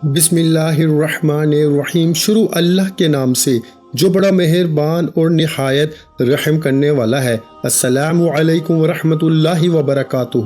بسم اللہ الرحمن الرحیم۔ شروع اللہ کے نام سے جو بڑا مہربان اور نہایت رحم کرنے والا ہے۔ السلام علیکم ورحمۃ اللہ وبرکاتہ۔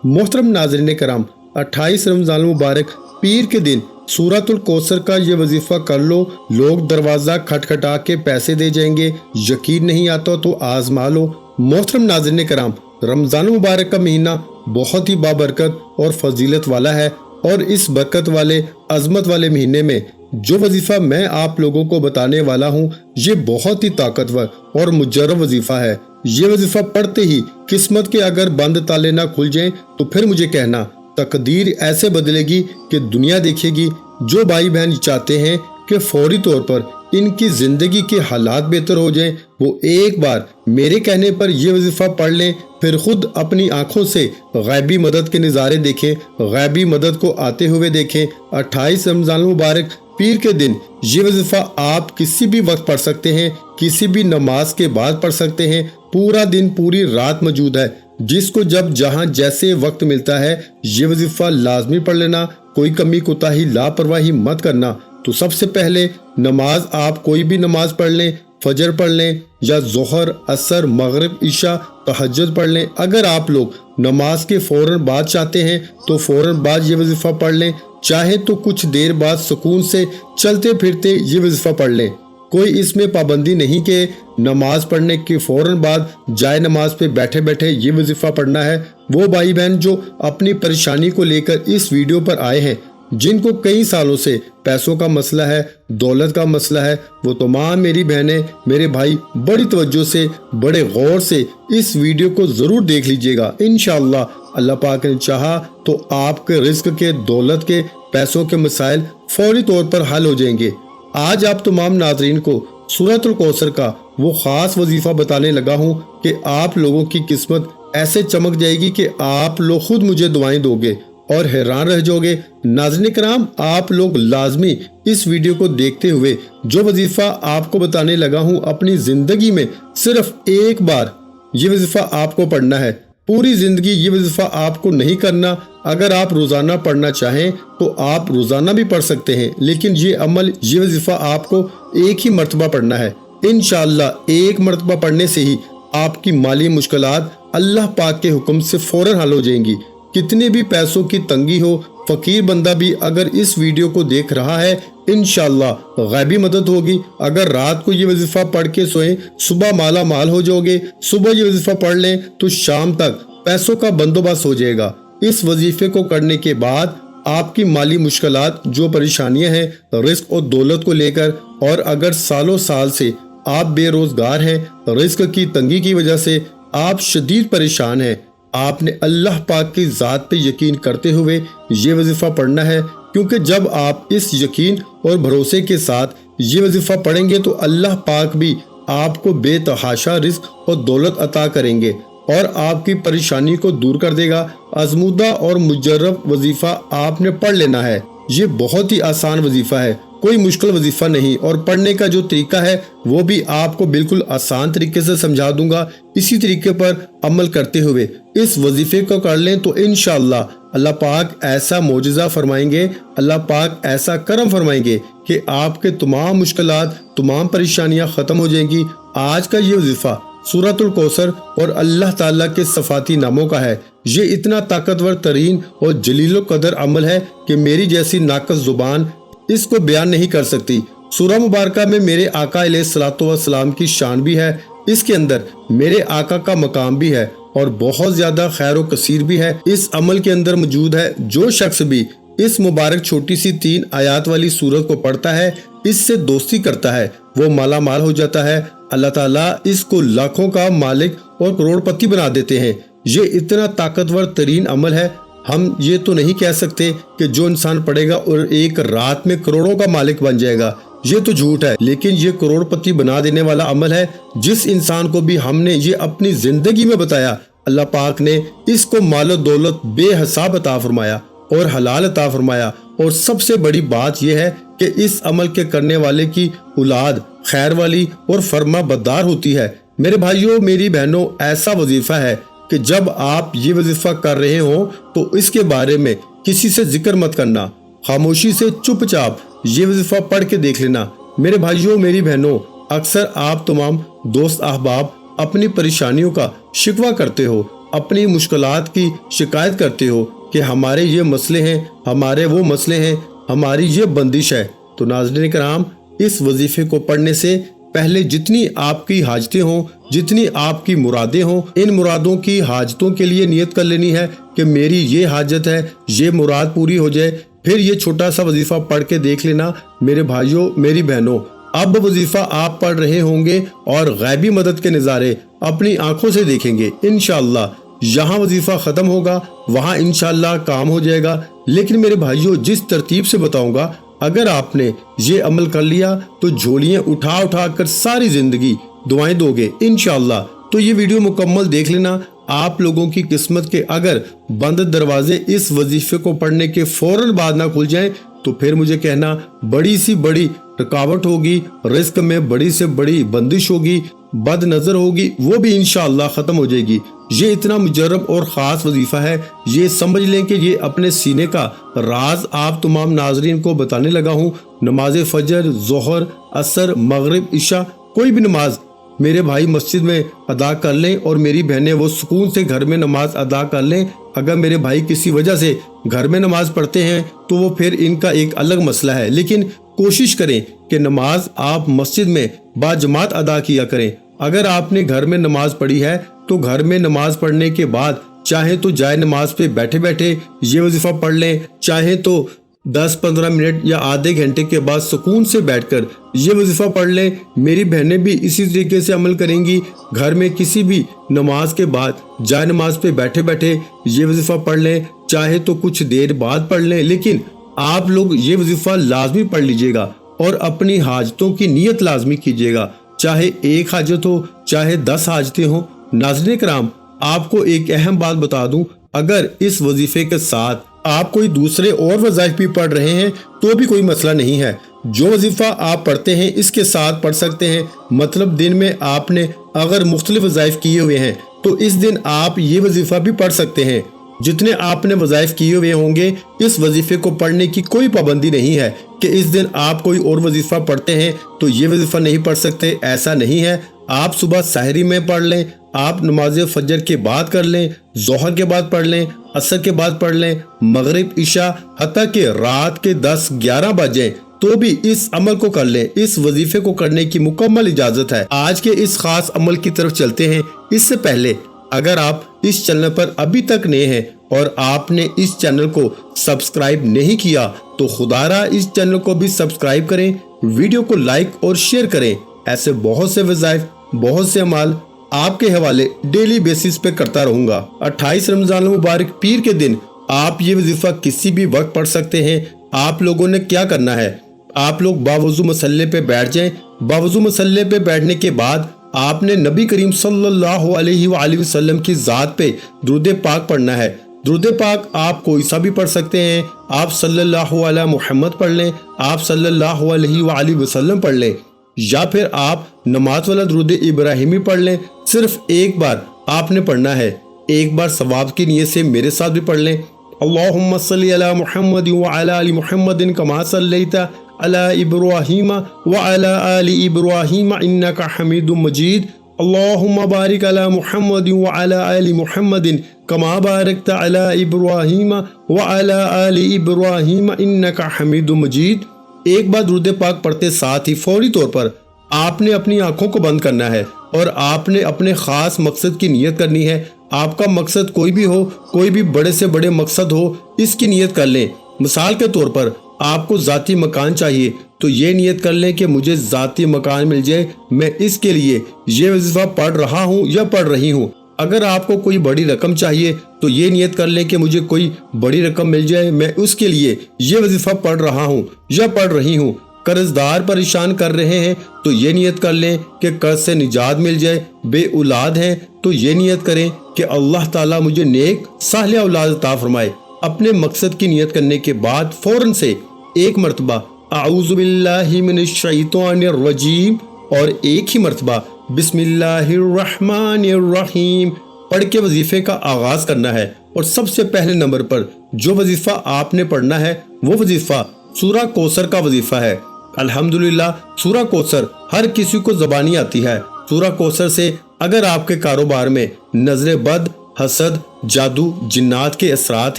محترم ناظرین کرام، 28 رمضان المبارک پیر کے دن سورۃ الکوثر کا یہ وظیفہ کر لو۔ لوگ دروازہ کھٹکھٹا کے پیسے دے جائیں گے، یقین نہیں آتا تو آزما لو۔ محترم ناظرین کرام، رمضان المبارک کا مہینہ بہت ہی بابرکت اور فضیلت والا ہے، اور اس برکت والے عظمت والے مہینے میں جو وظیفہ میں آپ لوگوں کو بتانے والا ہوں، یہ بہت ہی طاقتور اور مجرب وظیفہ ہے۔ یہ وظیفہ پڑھتے ہی قسمت کے اگر بند تالے نہ کھل جائیں تو پھر مجھے کہنا، تقدیر ایسے بدلے گی کہ دنیا دیکھے گی۔ جو بھائی بہن چاہتے ہیں کہ فوری طور پر ان کی زندگی کے حالات بہتر ہو جائیں، وہ ایک بار میرے کہنے پر یہ وظیفہ پڑھ لیں، پھر خود اپنی آنکھوں سے غیبی مدد کے نظارے دیکھیں، غیبی مدد کو آتے ہوئے دیکھیں۔ 28 رمضان المبارک پیر کے دن یہ وظیفہ آپ کسی بھی وقت پڑھ سکتے ہیں، کسی بھی نماز کے بعد پڑھ سکتے ہیں۔ پورا دن پوری رات موجود ہے، جس کو جب جہاں جیسے وقت ملتا ہے یہ وظیفہ لازمی پڑھ لینا۔ کوئی کمی کوتاہی لاپرواہی مت کرنا۔ تو سب سے پہلے نماز آپ کوئی بھی نماز پڑھ لیں، فجر پڑھ لیں یا ظہر، عصر، مغرب، عشاء، تہجد پڑھ لیں۔ اگر آپ لوگ نماز کے فوراً بعد چاہتے ہیں تو فوراً بعد یہ وظیفہ پڑھ لیں، چاہے تو کچھ دیر بعد سکون سے چلتے پھرتے یہ وظیفہ پڑھ لیں۔ کوئی اس میں پابندی نہیں کہ نماز پڑھنے کے فوراً بعد جائے نماز پہ بیٹھے بیٹھے یہ وظیفہ پڑھنا ہے۔ وہ بھائی بہن جو اپنی پریشانی کو لے کر اس ویڈیو پر آئے ہیں، جن کو کئی سالوں سے پیسوں کا مسئلہ ہے، دولت کا مسئلہ ہے، وہ تمام میری بہنیں، میرے بھائی بڑی توجہ سے، بڑے غور سے اس ویڈیو کو ضرور دیکھ لیجئے گا۔ انشاءاللہ اللہ پاک نے چاہا تو آپ کے رزق کے، دولت کے، پیسوں کے مسائل فوری طور پر حل ہو جائیں گے۔ آج آپ تمام ناظرین کو سورۃ الکوثر کا وہ خاص وظیفہ بتانے لگا ہوں کہ آپ لوگوں کی قسمت ایسے چمک جائے گی کہ آپ لوگ خود مجھے دعائیں دو گے اور حیران رہ جاؤ گے۔ ناظرین کرام، آپ لوگ لازمی اس ویڈیو کو دیکھتے ہوئے جو وظیفہ آپ کو بتانے لگا ہوں، اپنی زندگی میں صرف ایک بار یہ وظیفہ آپ کو پڑھنا ہے۔ پوری زندگی یہ وظیفہ آپ کو نہیں کرنا۔ اگر آپ روزانہ پڑھنا چاہیں تو آپ روزانہ بھی پڑھ سکتے ہیں، لیکن یہ عمل، یہ وظیفہ آپ کو ایک ہی مرتبہ پڑھنا ہے۔ انشاءاللہ ایک مرتبہ پڑھنے سے ہی آپ کی مالی مشکلات اللہ پاک کے حکم سے فوراً حل ہو جائیں گی۔ کتنے بھی پیسوں کی تنگی ہو، فقیر بندہ بھی اگر اس ویڈیو کو دیکھ رہا ہے، انشاءاللہ غیبی مدد ہوگی۔ اگر رات کو یہ وظیفہ پڑھ کے سوئیں، صبح مالا مال ہو جاؤ گے۔ صبح یہ وظیفہ پڑھ لیں تو شام تک پیسوں کا بندوبست ہو جائے گا۔ اس وظیفے کو کرنے کے بعد آپ کی مالی مشکلات، جو پریشانیاں ہیں رزق اور دولت کو لے کر، اور اگر سالوں سال سے آپ بے روزگار ہیں، رزق کی تنگی کی وجہ سے آپ شدید پریشان ہیں، آپ نے اللہ پاک کی ذات پہ یقین کرتے ہوئے یہ وظیفہ پڑھنا ہے، کیونکہ جب آپ اس یقین اور بھروسے کے ساتھ یہ وظیفہ پڑھیں گے تو اللہ پاک بھی آپ کو بے تحاشا رزق اور دولت عطا کریں گے اور آپ کی پریشانی کو دور کر دے گا۔ آزمودہ اور مجرب وظیفہ آپ نے پڑھ لینا ہے۔ یہ بہت ہی آسان وظیفہ ہے، کوئی مشکل وظیفہ نہیں، اور پڑھنے کا جو طریقہ ہے وہ بھی آپ کو بالکل آسان طریقے سے سمجھا دوں گا۔ اسی طریقے پر عمل کرتے ہوئے اس وظیفے کو کر لیں تو انشاءاللہ اللہ پاک ایسا معجزہ فرمائیں گے، اللہ پاک ایسا کرم فرمائیں گے کہ آپ کے تمام مشکلات، تمام پریشانیاں ختم ہو جائیں گی۔ آج کا یہ وظیفہ سورۃ الکوثر اور اللہ تعالیٰ کے صفاتی ناموں کا ہے۔ یہ اتنا طاقتور ترین اور جلیل القدر عمل ہے کہ میری جیسی ناقص زبان اس کو بیان نہیں کر سکتی۔ سورہ مبارکہ میں میرے آقا علیہ الصلوۃ والسلام کی شان بھی ہے، اس کے اندر میرے آقا کا مقام بھی ہے، اور بہت زیادہ خیر و کثیر بھی ہے اس عمل کے اندر موجود ہے۔ جو شخص بھی اس مبارک چھوٹی سی 3 آیات والی سورت کو پڑھتا ہے، اس سے دوستی کرتا ہے، وہ مالا مال ہو جاتا ہے۔ اللہ تعالیٰ اس کو لاکھوں کا مالک اور کروڑ پتی بنا دیتے ہیں۔ یہ اتنا طاقتور ترین عمل ہے، ہم یہ تو نہیں کہہ سکتے کہ جو انسان پڑھے گا اور ایک رات میں کروڑوں کا مالک بن جائے گا، یہ تو جھوٹ ہے، لیکن یہ کروڑ پتی بنا دینے والا عمل ہے۔ جس انسان کو بھی ہم نے یہ اپنی زندگی میں بتایا، اللہ پاک نے اس کو مال و دولت بے حساب عطا فرمایا اور حلال عطا فرمایا، اور سب سے بڑی بات یہ ہے کہ اس عمل کے کرنے والے کی اولاد خیر والی اور فرما بردار ہوتی ہے۔ میرے بھائیوں، میری بہنوں، ایسا وظیفہ ہے کہ جب آپ یہ وظیفہ کر رہے ہوں تو اس کے بارے میں کسی سے ذکر مت کرنا، خاموشی سے چپ چاپ یہ وظیفہ پڑھ کے دیکھ لینا۔ میرے بھائیوں میری بہنوں، اکثر آپ تمام دوست احباب اپنی پریشانیوں کا شکوہ کرتے ہو، اپنی مشکلات کی شکایت کرتے ہو کہ ہمارے یہ مسئلے ہیں، ہمارے وہ مسئلے ہیں، ہماری یہ بندش ہے۔ تو ناظرین کرام، اس وظیفے کو پڑھنے سے پہلے جتنی آپ کی حاجتیں ہوں، جتنی آپ کی مرادیں ہوں، ان مرادوں کی حاجتوں کے لیے نیت کر لینی ہے کہ میری یہ حاجت ہے، یہ مراد پوری ہو جائے۔ پھر یہ چھوٹا سا وظیفہ پڑھ کے دیکھ لینا میرے بھائیوں میری بہنوں۔ اب وظیفہ آپ پڑھ رہے ہوں گے اور غیبی مدد کے نظارے اپنی آنکھوں سے دیکھیں گے انشاءاللہ۔ یہاں وظیفہ ختم ہوگا، وہاں انشاءاللہ کام ہو جائے گا۔ لیکن میرے بھائیوں، جس ترتیب سے بتاؤں گا، اگر آپ نے یہ عمل کر لیا تو جھولیاں اٹھا اٹھا کر ساری زندگی دعائیں دو گے انشاءاللہ۔ تو یہ ویڈیو مکمل دیکھ لینا۔ آپ لوگوں کی قسمت کے اگر بند دروازے اس وظیفے کو پڑھنے کے فوراً بعد نہ کھل جائیں تو پھر مجھے کہنا بڑی سی بڑی رکاوٹ ہوگی، رزق میں بڑی سے بڑی بندش ہوگی، بد نظر ہوگی، وہ بھی انشاءاللہ ختم ہو جائے گی۔ یہ اتنا مجرب اور خاص وظیفہ ہے، یہ سمجھ لیں کہ یہ اپنے سینے کا راز آپ تمام ناظرین کو بتانے لگا ہوں۔ نماز فجر، ظہر، عصر، مغرب، عشاء، کوئی بھی نماز میرے بھائی مسجد میں ادا کر لیں اور میری بہنیں وہ سکون سے گھر میں نماز ادا کر لیں۔ اگر میرے بھائی کسی وجہ سے گھر میں نماز پڑھتے ہیں تو وہ پھر ان کا ایک الگ مسئلہ ہے، لیکن کوشش کریں کہ نماز آپ مسجد میں باجماعت ادا کیا کریں۔ اگر آپ نے گھر میں نماز پڑھی ہے تو گھر میں نماز پڑھنے کے بعد چاہے تو جائے نماز پہ بیٹھے بیٹھے یہ وظیفہ پڑھ لیں، چاہے تو 10-15 منٹ یا آدھے گھنٹے کے بعد سکون سے بیٹھ کر یہ وظیفہ پڑھ لیں۔ میری بہنیں بھی اسی طریقے سے عمل کریں گی، گھر میں کسی بھی نماز کے بعد جائے نماز پہ بیٹھے بیٹھے یہ وظیفہ پڑھ لیں، چاہے تو کچھ دیر بعد پڑھ لیں، لیکن آپ لوگ یہ وظیفہ لازمی پڑھ لیجئے گا اور اپنی حاجتوں کی نیت لازمی کیجئے گا، چاہے ایک حاجت ہو چاہے 10 حاجتیں ہوں۔ ناظرین کرام، آپ کو ایک اہم بات بتا دوں، اگر اس وظیفے کے ساتھ آپ کوئی دوسرے اور وظائف بھی پڑھ رہے ہیں تو بھی کوئی مسئلہ نہیں ہے۔ جو وظیفہ آپ پڑھتے ہیں اس کے ساتھ پڑھ سکتے ہیں، مطلب دن میں آپ نے اگر مختلف وظائف کیے ہوئے ہیں تو اس دن آپ یہ وظیفہ بھی پڑھ سکتے ہیں۔ جتنے آپ نے وظائف کیے ہوئے ہوں گے اس وظیفے کو پڑھنے کی کوئی پابندی نہیں ہے کہ اس دن آپ کوئی اور وظیفہ پڑھتے ہیں تو یہ وظیفہ نہیں پڑھ سکتے، ایسا نہیں ہے۔ آپ صبح سحری میں پڑھ لیں، آپ نماز فجر کے بعد کر لیں، ظہر کے بعد پڑھ لیں، عصر کے بعد پڑھ لیں، مغرب، عشاء، حتیٰ کہ رات کے 10-11 بجے تو بھی اس عمل کو کر لیں۔ اس وظیفے کو کرنے کی مکمل اجازت ہے۔ آج کے اس خاص عمل کی طرف چلتے ہیں۔ اس سے پہلے اگر آپ اس چینل پر ابھی تک نئے ہیں اور آپ نے اس چینل کو سبسکرائب نہیں کیا تو خدا را اس چینل کو بھی سبسکرائب کریں، ویڈیو کو لائک اور شیئر کریں۔ ایسے بہت سے وظائف، بہت سے اعمال آپ کے حوالے ڈیلی بیسس پہ کرتا رہوں گا۔ 28 رمضان المبارک پیر کے دن آپ یہ وظیفہ کسی بھی وقت پڑھ سکتے ہیں۔ آپ لوگوں نے کیا کرنا ہے، آپ لوگ باوضو مصلے پہ بیٹھ جائیں۔ باوضو مصلے پہ بیٹھنے کے بعد آپ نے نبی کریم صلی اللہ علیہ وآلہ وسلم کی ذات پہ درود پاک پڑھنا ہے۔ درود پاک آپ کوئی سا بھی پڑھ سکتے ہیں، آپ صلی اللہ علیہ محمد پڑھ لیں، آپ صلی اللہ علیہ وآلہ وسلم پڑھ لیں، یا پھر آپ نماز والا درود ابراہیمی پڑھ لیں۔ صرف ایک بار آپ نے پڑھنا ہے، ایک بار ثواب کی نیت سے میرے ساتھ بھی پڑھ لیں۔ اللہم صلی علی محمد وعلی آل محمد کما صلیت علی ابراہیم وعلی آل ابراہیم انک حمید مجید۔ اللہم بارک علی محمد وعلی آل محمد کما بارکت علی ابراہیم وعلی آل ابراہیم انک حمید مجید۔ ایک بار درود پاک پڑھتے ساتھ ہی فوری طور پر آپ نے اپنی آنکھوں کو بند کرنا ہے اور آپ نے اپنے خاص مقصد کی نیت کرنی ہے۔ آپ کا مقصد کوئی بھی ہو، کوئی بھی بڑے سے بڑے مقصد ہو، اس کی نیت کر لیں۔ مثال کے طور پر آپ کو ذاتی مکان چاہیے تو یہ نیت کر لیں کہ مجھے ذاتی مکان مل جائے، میں اس کے لیے یہ وظیفہ پڑھ رہا ہوں یا پڑھ رہی ہوں۔ اگر آپ کو کوئی بڑی رقم چاہیے تو یہ نیت کر لیں کہ مجھے کوئی بڑی رقم مل جائے، میں اس کے لیے یہ وظیفہ پڑھ رہا ہوں یا پڑھ رہی ہوں۔ قرض دار پریشان کر رہے ہیں تو یہ نیت کر لیں کہ قرض سے نجات مل جائے۔ بے اولاد ہیں تو یہ نیت کریں کہ اللہ تعالیٰ مجھے نیک صالح اولاد عطا فرمائے۔ اپنے مقصد کی نیت کرنے کے بعد فوراً سے ایک مرتبہ اعوذ باللہ من الشیطان الرجیم اور ایک ہی مرتبہ بسم اللہ الرحمن الرحیم پڑھ کے وظیفے کا آغاز کرنا ہے۔ اور سب سے پہلے نمبر پر جو وظیفہ آپ نے پڑھنا ہے وہ وظیفہ سورہ کوثر کا وظیفہ ہے۔ الحمدللہ سورہ کوثر ہر کسی کو زبانی آتی ہے۔ سورہ کوثر سے اگر آپ کے کاروبار میں نظر بد، حسد، جادو، جنات کے اثرات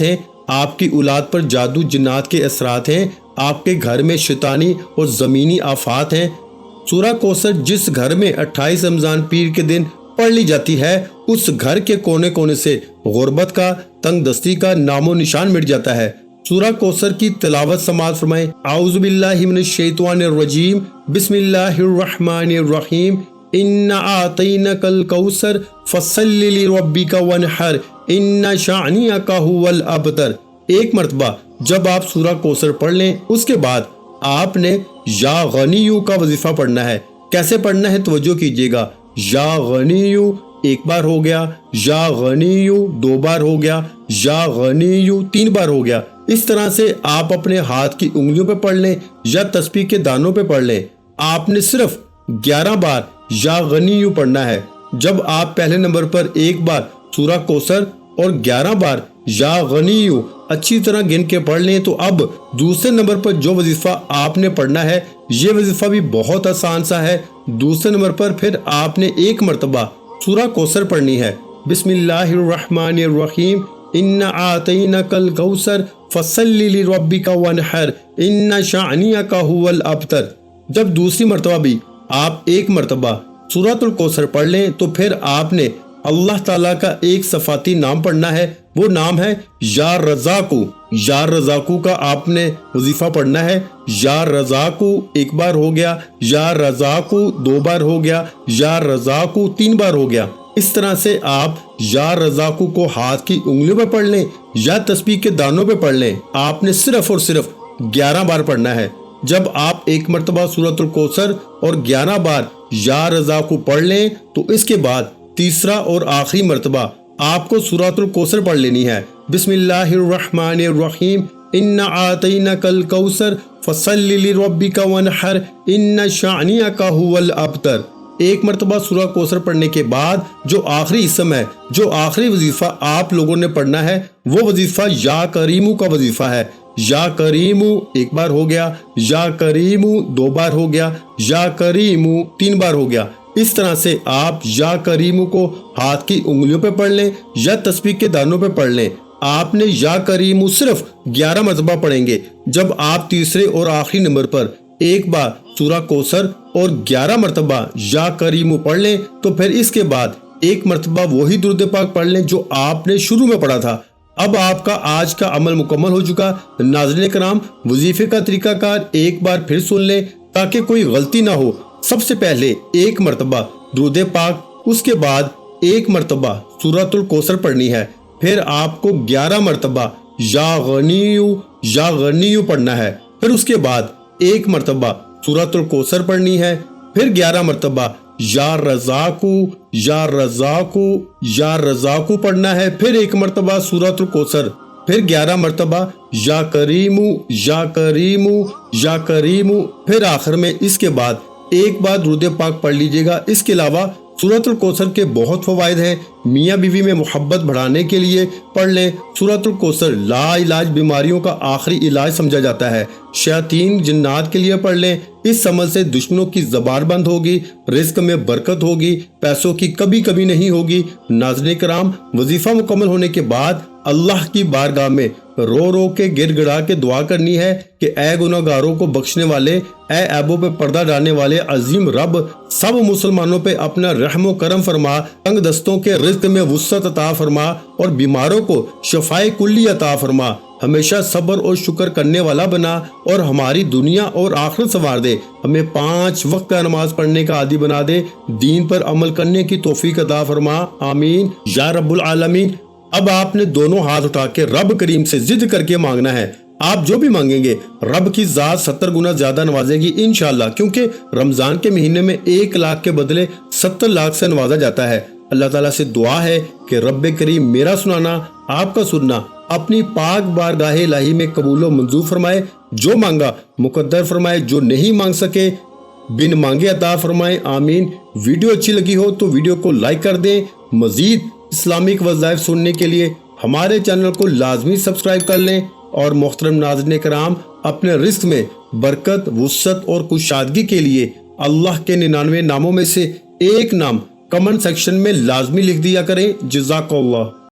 ہیں، آپ کی اولاد پر جادو جنات کے اثرات ہیں، آپ کے گھر میں شیطانی اور زمینی آفات ہیں، سورہ کوثر جس گھر میں 28 رمضان پیر کے دن پڑھ لی جاتی ہے اس گھر کے کونے کونے سے غربت کا، تنگ دستی کا نام و نشان مٹ جاتا ہے۔ سورہ کوثر کی تلاوت سماعت فرمائیں۔ اعوذ باللہ من الشیطان الرجیم، بسم اللہ الرحمن الرحیم، اِنَّا أَعْطَيْنَاكَ الْكَوْثَرَ فَصَلِّ لِرَبِّكَ وَانْحَرْ إِنَّ شَانِئَكَ هُوَ الْأَبْتَرُ۔ ایک مرتبہ جب آپ سورہ کوثر پڑھ لیں اس کے بعد آپ نے یا غنیو کا وظیفہ پڑھنا ہے۔ کیسے پڑھنا ہے توجہ کیجئے گا۔ یا غنیو ایک بار ہو گیا، یا غنیو دو بار ہو گیا، یا غنیو تین بار ہو گیا۔ اس طرح سے آپ اپنے ہاتھ کی انگلیوں پہ پڑھ لیں یا تسبیح کے دانوں پہ پڑھ لیں۔ آپ نے صرف 11 بار یا غنیو پڑھنا ہے۔ جب آپ پہلے نمبر پر ایک بار سورہ کوثر اور 11 بار یا غنیو اچھی طرح گن کے پڑھ لیں تو اب دوسرے نمبر پر جو وظیفہ آپ نے پڑھنا ہے یہ وظیفہ بھی بہت آسان سا ہے۔ دوسرے نمبر پر پھر آپ نے ایک مرتبہ سورہ کوثر پڑھنی ہے۔ بسم اللہ الرحمن الرحیم، اِنَّا أَعْطَيْنَاكَ الْكَوْثَرَ فَصَلِّ لِرَبِّكَ وَانْحَرْ إِنَّ شَانِئَكَ هُوَ الْأَبْتَرُ۔ جب دوسری مرتبہ بھی آپ ایک مرتبہ سورۃ الکوثر پڑھ لیں تو پھر آپ نے اللہ تعالیٰ کا ایک صفاتی نام پڑھنا ہے، وہ نام ہے یا رزاقو۔ یا رزاقو کا آپ نے وظیفہ پڑھنا ہے۔ یا رزاقو ایک بار ہو گیا، یا رزاقو دو بار ہو گیا، یا رزاقو تین بار ہو گیا۔ اس طرح سے آپ یا رزاقو کو ہاتھ کی انگلیوں پہ پڑھ لیں یا تسبیح کے دانوں پہ پڑھ لیں۔ آپ نے صرف اور صرف 11 بار پڑھنا ہے۔ جب آپ ایک مرتبہ سورۃ الکوثر اور 11 بار یا رزاقو پڑھ لیں تو اس کے بعد تیسرا اور آخری مرتبہ آپ کو سورۃ الکوثر پڑھ لینی ہے۔ بسم اللہ الرحمن الرحیم، اِنَّا أَعْطَيْنَاكَ الْكَوْثَرَ فَصَلِّ لِرَبِّكَ وَانْحَرْ إِنَّ شَانِئَكَ هُوَ الْأَبْتَرُ۔ ایک مرتبہ سورہ کوثر پڑھنے کے بعد جو آخری اسم ہے، جو آخری وظیفہ آپ لوگوں نے پڑھنا ہے وہ وظیفہ یا کریمو کا وظیفہ ہے۔ یا کریمو ایک بار ہو گیا، یا کریمو دو بار ہو گیا، یا کریمو تین بار ہو گیا۔ اس طرح سے آپ یا کریمو کو ہاتھ کی انگلیوں پہ پڑھ لیں یا تسبیح کے دانوں پہ پڑھ لیں۔ آپ نے یا کریمو صرف 11 مرتبہ پڑھیں گے۔ جب آپ تیسرے اور آخری نمبر پر ایک بار سورہ کوثر اور 11 مرتبہ یا کریمو پڑھ لیں تو پھر اس کے بعد ایک مرتبہ وہی درود پاک پڑھ لیں جو آپ نے شروع میں پڑھا تھا۔ اب آپ کا آج کا عمل مکمل ہو چکا۔ ناظرین کرام، وظیفے کا طریقہ کار ایک بار پھر سن لیں تاکہ کوئی غلطی نہ ہو۔ سب سے پہلے ایک مرتبہ درود پاک، اس کے بعد ایک مرتبہ سورۃ الکوثر پڑھنی ہے، پھر آپ کو 11 مرتبہ یا غنیو پڑھنا ہے، پھر اس کے بعد ایک مرتبہ سورۃ الکوثر پڑھنی ہے، پھر 11 مرتبہ یا رزاقو پڑھنا ہے، پھر ایک مرتبہ سورۃ الکوثر، پھر 11 مرتبہ یا کریمو، پھر آخر میں اس کے بعد ایک بار درود پاک پڑھ لیجئے گا۔ اس کے علاوہ سورۃ الکوثر کے بہت فوائد ہیں۔ میاں بیوی میں محبت بڑھانے کے لیے پڑھ لیں۔ سورۃ الکوثر لا علاج بیماریوں کا آخری علاج سمجھا جاتا ہے۔ شیاطین جنات کے لیے پڑھ لیں۔ اس عمل سے دشمنوں کی زبان بند ہوگی، رزق میں برکت ہوگی، پیسوں کی کبھی نہیں ہوگی۔ ناظرین کرام، وظیفہ مکمل ہونے کے بعد اللہ کی بارگاہ میں رو رو کے گر گڑا کے دعا کرنی ہے کہ اے گناہگاروں کو بخشنے والے، اے عیبوں پہ پردہ ڈالنے والے عظیم رب، سب مسلمانوں پہ اپنا رحم و کرم فرما، تنگ دستوں کے رزق میں وسعت عطا فرما اور بیماروں کو شفائے کلی عطا فرما، ہمیشہ صبر اور شکر کرنے والا بنا اور ہماری دنیا اور آخرت سنوار دے، ہمیں 5 وقت کا نماز پڑھنے کا عادی بنا دے، دین پر عمل کرنے کی توفیق عطا فرما، آمین یا رب العالمین۔ اب آپ نے دونوں ہاتھ اٹھا کے رب کریم سے ضد کر کے مانگنا ہے۔ آپ جو بھی مانگیں گے رب کی ذات 70 گنا زیادہ نوازے گی انشاءاللہ، کیونکہ رمضان کے مہینے میں 1 لاکھ کے بدلے 70 لاکھ سے نوازا جاتا ہے۔ اللہ تعالیٰ سے دعا ہے کہ رب کریم میرا سنانا، آپ کا سننا اپنی پاک بارگاہ الہی میں قبول و منظور فرمائے، جو مانگا مقدر فرمائے، جو نہیں مانگ سکے بن مانگے عطا فرمائے، آمین۔ ویڈیو اچھی لگی ہو تو ویڈیو کو لائک کر دیں۔ مزید اسلامک وظائف سننے کے لیے ہمارے چینل کو لازمی سبسکرائب کر لیں اور محترم ناظرین کرام اپنے رزق میں برکت، وسعت اور کشادگی کے لیے اللہ کے 99 ناموں میں سے ایک نام کمنٹ سیکشن میں لازمی لکھ دیا کریں۔ جزاک اللہ۔